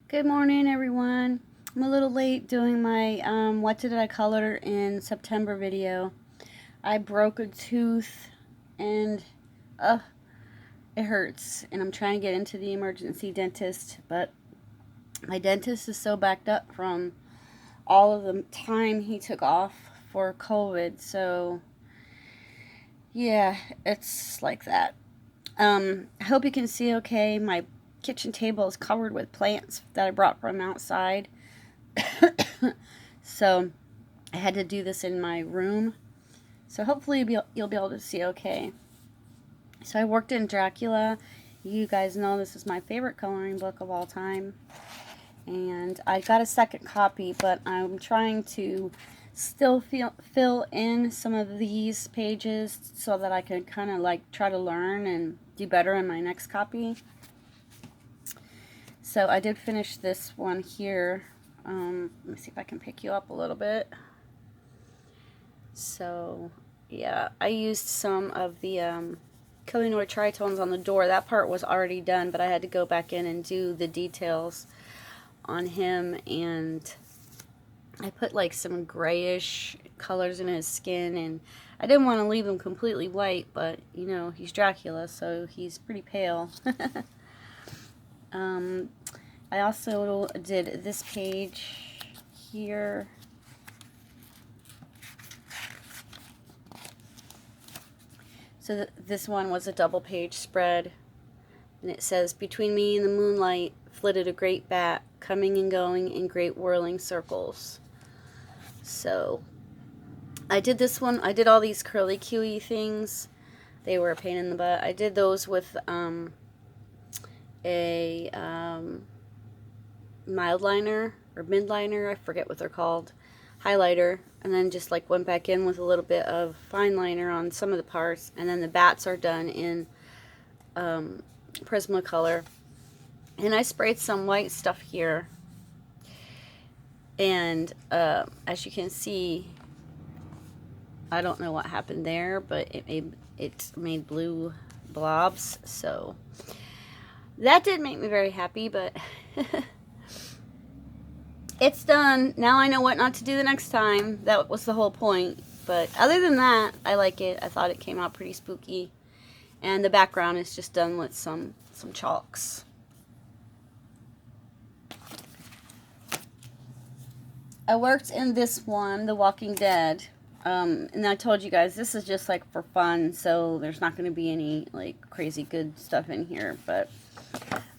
Good morning, everyone. I'm a little late doing my what did I color in September video. I broke a tooth and uh, it hurts, and I'm trying to get into the emergency dentist, but my dentist is so backed up from all of the time he took off for COVID. So yeah, it's like that. I hope you can see okay. My kitchen table is covered with plants that I brought from outside. So I had to do this in my room. So hopefully you'll be able to see okay. So I worked in Dracula. You guys know this is my favorite coloring book of all time. And I got a second copy, but I'm trying to still fill in some of these pages so that I can kind of like try to learn and do better in my next copy. So I did finish this one here. Let me see if I can pick you up a little bit. So yeah, I used some of the Kohinoor tritones on the door. That part was already done, but I had to go back in and do the details on him, and I put like some grayish colors in his skin, and I didn't want to leave him completely white, but you know, he's Dracula, so he's pretty pale. I also did this page here. So this one was a double page spread, and it says, "Between me and the moonlight flitted a great bat, coming and going in great whirling circles." So I did this one. I did all these curly Q-y things. They were a pain in the butt. I did those with a mild liner or mid liner, I forget what they're called, highlighter, and then just like went back in with a little bit of fine liner on some of the parts, and then the bats are done in Prismacolor. And I sprayed some white stuff here, and as you can see, I don't know what happened there, but it made blue blobs, so that did make me very happy, but it's done. Now I know what not to do the next time. That was the whole point. But other than that, I like it. I thought it came out pretty spooky. And the background is just done with some chalks. I worked in this one, The Walking Dead. And I told you guys, this is just like for fun, so there's not going to be any like crazy good stuff in here. But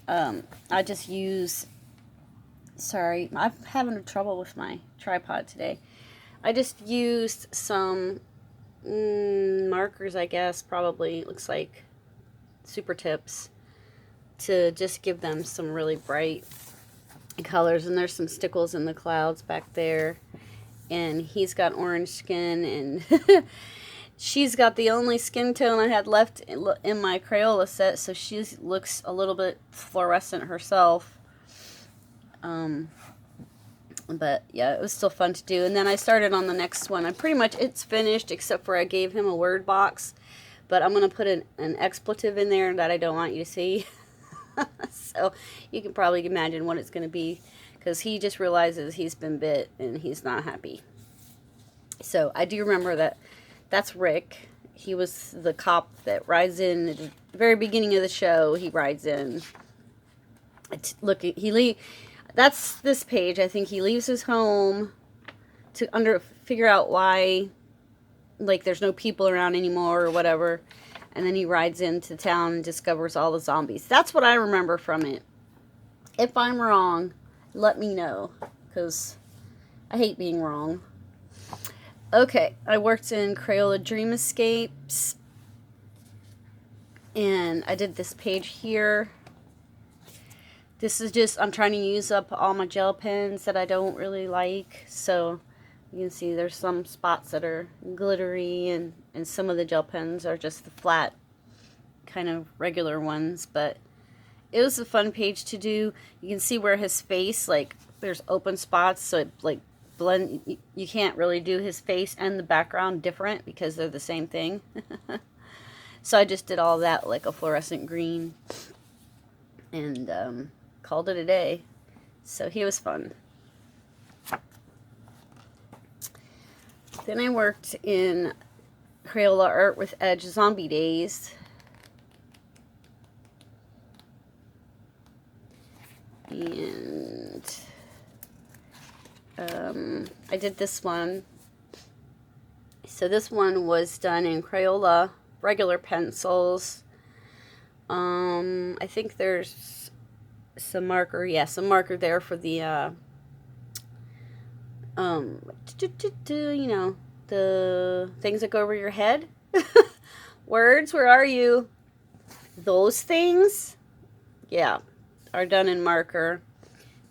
I just use... Sorry, I'm having trouble with my tripod today. I just used some markers, I guess, probably, looks like Super Tips, to just give them some really bright colors. And there's some stickles in the clouds back there. And he's got orange skin, and she's got the only skin tone I had left in my Crayola set, so she looks a little bit fluorescent herself. But yeah, it was still fun to do. And then I started on the next one. It's finished, except for I gave him a word box, but I'm going to put an expletive in there that I don't want you to see. So you can probably imagine what it's going to be, because he just realizes he's been bit and he's not happy. So I do remember that's Rick. He was the cop that rides in at the very beginning of the show. He rides in. Look, that's this page. I think he leaves his home to figure out why, like, there's no people around anymore or whatever, and then he rides into town and discovers all the zombies. That's what I remember from it. If I'm wrong, let me know, because I hate being wrong. Okay, I worked in Crayola Dream Escapes, and I did this page here. This is just, I'm trying to use up all my gel pens that I don't really like. So you can see there's some spots that are glittery, and some of the gel pens are just the flat kind of regular ones. But it was a fun page to do. You can see where his face, like, there's open spots, so it like blend. You can't really do his face and the background different because they're the same thing. So I just did all that like a fluorescent green, and called it a day. So he was fun. Then I worked in Crayola Art with Edge Zombie Days. And I did this one. So this one was done in Crayola regular pencils. I think there's some marker, some marker there for the you know, the things that go over your head. Words, where are you? Those things, yeah, are done in marker.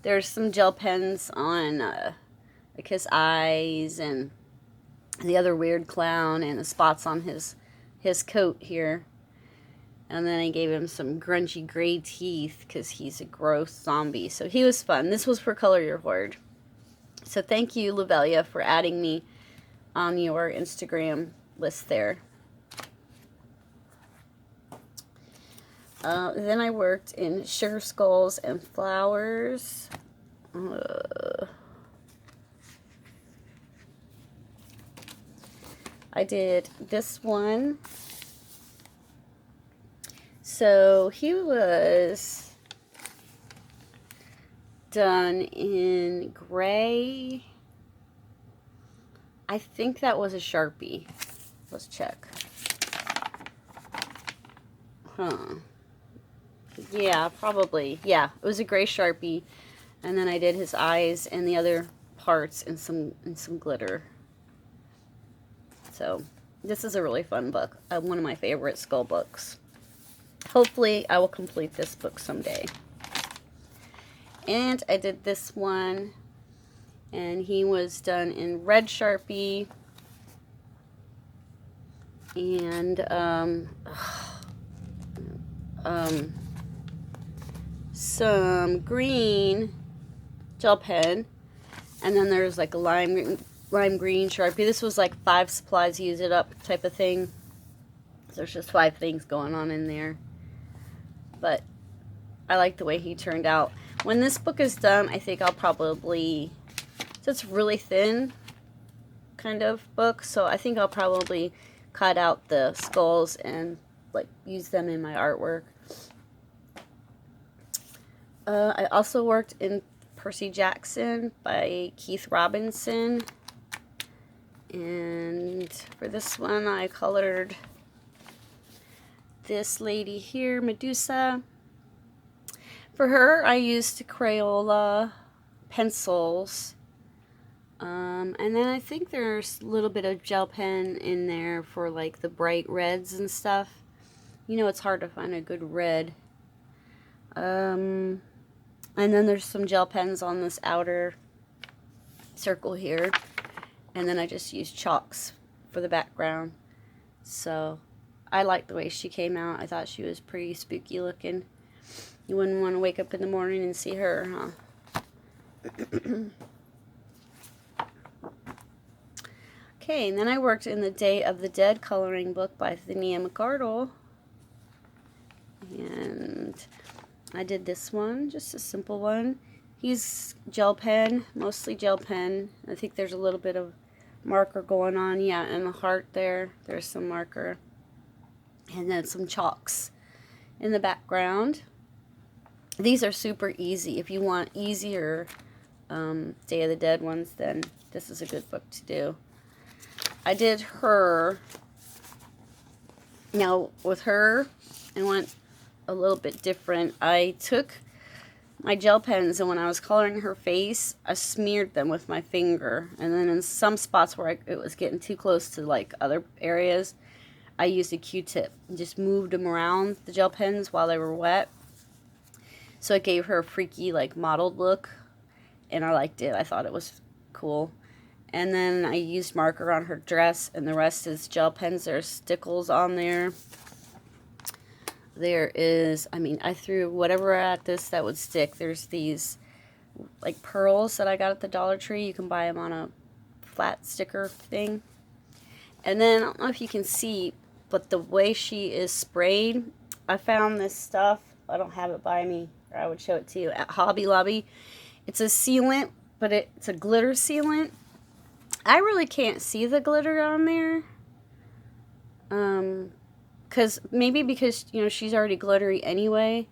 There's some gel pens on like his eyes and the other weird clown and the spots on his coat here. And then I gave him some grungy gray teeth because he's a gross zombie. So he was fun. This was for Color Your Horde. So thank you, Lavelia, for adding me on your Instagram list there. Then I worked in Sugar Skulls and Flowers. I did this one. So he was done in gray. I think that was a Sharpie. Let's check. Yeah, probably. Yeah, it was a gray Sharpie. And then I did his eyes and the other parts in some glitter. So this is a really fun book. One of my favorite skull books. Hopefully I will complete this book someday. And I did this one, and he was done in red Sharpie and some green gel pen, and then there's like a lime green Sharpie. This was like 5 supplies, use it up type of thing. There's just 5 things going on in there. But I like the way he turned out. When this book is done, I think I'll probably, so it's really thin kind of book, so I think I'll probably cut out the skulls and like use them in my artwork. I also worked in Percy Jackson by Keith Robinson. And for this one, I colored this lady here, Medusa. For her, I used Crayola pencils. And then I think there's a little bit of gel pen in there for like the bright reds and stuff. You know, it's hard to find a good red. And then there's some gel pens on this outer circle here. And then I just used chalks for the background. So I liked the way she came out. I thought she was pretty spooky looking. You wouldn't want to wake up in the morning and see her, huh? Okay, and then I worked in the Day of the Dead coloring book by Thania McArdle. And I did this one, just a simple one. He's gel pen, mostly gel pen. I think there's a little bit of marker going on. Yeah, and the heart there, there's some marker. And then some chalks in the background. These are super easy. If you want easier Day of the Dead ones, then this is a good book to do. I did her. Now, with her, I went a little bit different. I took my gel pens, and when I was coloring her face, I smeared them with my finger. And then in some spots where it was getting too close to like other areas, I used a Q-tip and just moved them around the gel pens while they were wet. So it gave her a freaky, like, mottled look, and I liked it. I thought it was cool. And then I used marker on her dress, and the rest is gel pens. There's stickles on there. There is, I mean, I threw whatever at this that would stick. There's these, like, pearls that I got at the Dollar Tree. You can buy them on a flat sticker thing. And then, I don't know if you can see, but the way she is sprayed, I found this stuff. I don't have it by me, or I would show it to you, at Hobby Lobby. It's a sealant, but it's a glitter sealant. I really can't see the glitter on there. Because you know, she's already glittery anyway.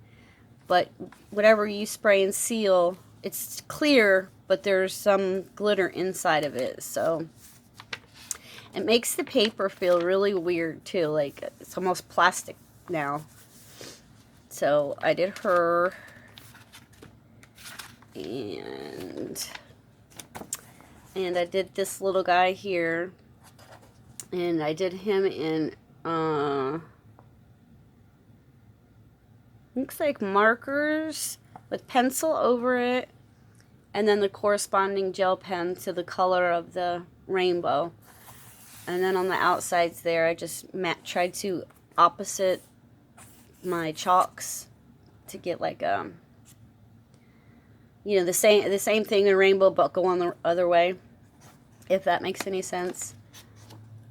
But whatever you spray and seal, it's clear, but there's some glitter inside of it. So it makes the paper feel really weird too. Like it's almost plastic now. So I did her. And I did this little guy here. And I did him in, looks like markers with pencil over it. And then the corresponding gel pen to the color of the rainbow. And then on the outsides there, I just tried to opposite my chalks to get like, you know, the same thing, the rainbow, but go on the other way, if that makes any sense.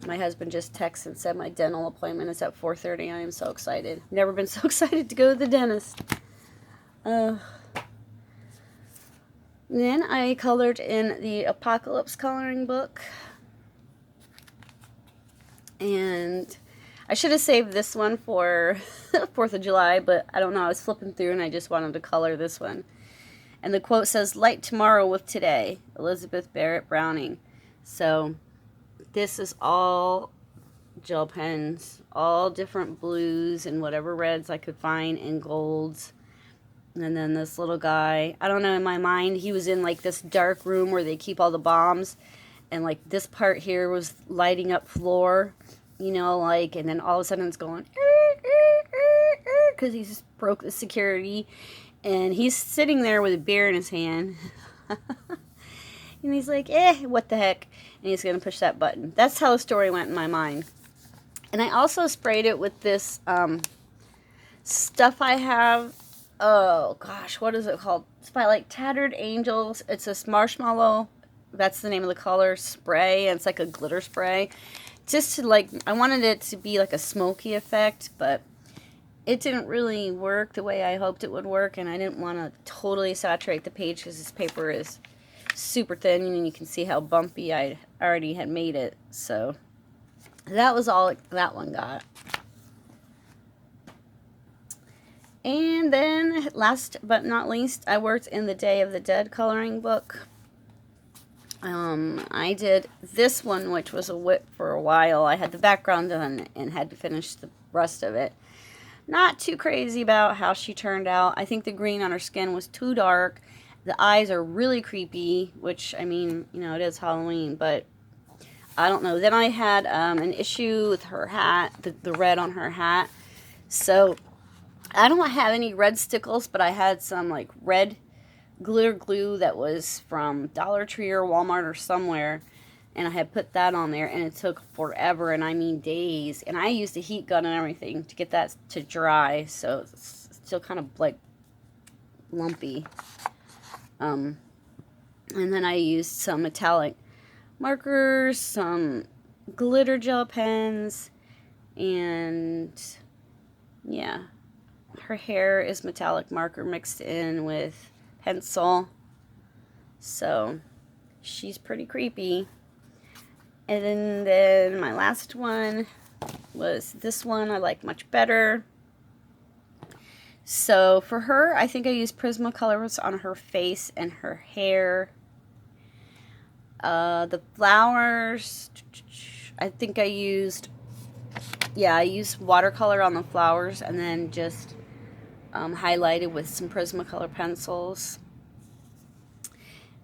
My husband just texted and said my dental appointment is at 4:30. I am so excited. Never been so excited to go to the dentist. Then I colored in the Apocalypse coloring book. And I should have saved this one for 4th of July, but I don't know. I was flipping through and I just wanted to color this one. And the quote says, "Light tomorrow with today." Elizabeth Barrett Browning. So this is all gel pens, all different blues and whatever reds I could find and golds. And then this little guy, I don't know, in my mind, he was in like this dark room where they keep all the bombs. And like this part here was lighting up floor, you know, like, and then all of a sudden it's going, because he just broke the security. And he's sitting there with a beer in his hand. And he's like, what the heck? And he's going to push that button. That's how the story went in my mind. And I also sprayed it with this stuff I have. Oh, gosh, what is it called? It's by, like, Tattered Angels. It's this marshmallow. That's the name of the color. Spray. And it's like a glitter spray. Just to, like, I wanted it to be like a smoky effect, but it didn't really work the way I hoped it would work. And I didn't want to totally saturate the page because this paper is super thin, and you can see how bumpy I already had made it. So that was all that one got. And then last but not least, I worked in the Day of the Dead coloring book. I did this one, which was a whip for a while. I had the background done and had to finish the rest of it. Not too crazy about how she turned out. I think the green on her skin was too dark. The eyes are really creepy, which, I mean, you know, it is Halloween, but I don't know. Then I had an issue with her hat, the red on her hat. So I don't have any red stickles, but I had some, like, red glitter glue that was from Dollar Tree or Walmart or somewhere. And I had put that on there, and it took forever, and I mean days. And I used a heat gun and everything to get that to dry, so it's still kind of, like, lumpy. And then I used some metallic markers, some glitter gel pens, and yeah, her hair is metallic marker mixed in with pencil, so she's pretty creepy. And then my last one was this one I like much better. So for her, I think I used Prismacolors on her face and her hair. The flowers, I think I used watercolor on the flowers and then just highlighted with some Prismacolor pencils.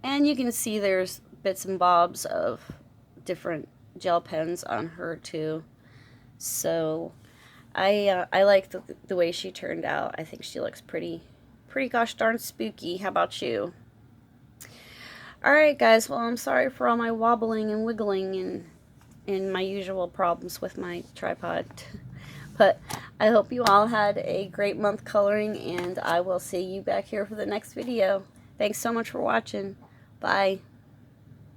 And you can see there's bits and bobs of different gel pens on her too. So I like the way she turned out. I think she looks pretty gosh darn spooky. How about you? Alright guys, well, I'm sorry for all my wobbling and wiggling and my usual problems with my tripod. But I hope you all had a great month coloring, and I will see you back here for the next video. Thanks so much for watching. Bye.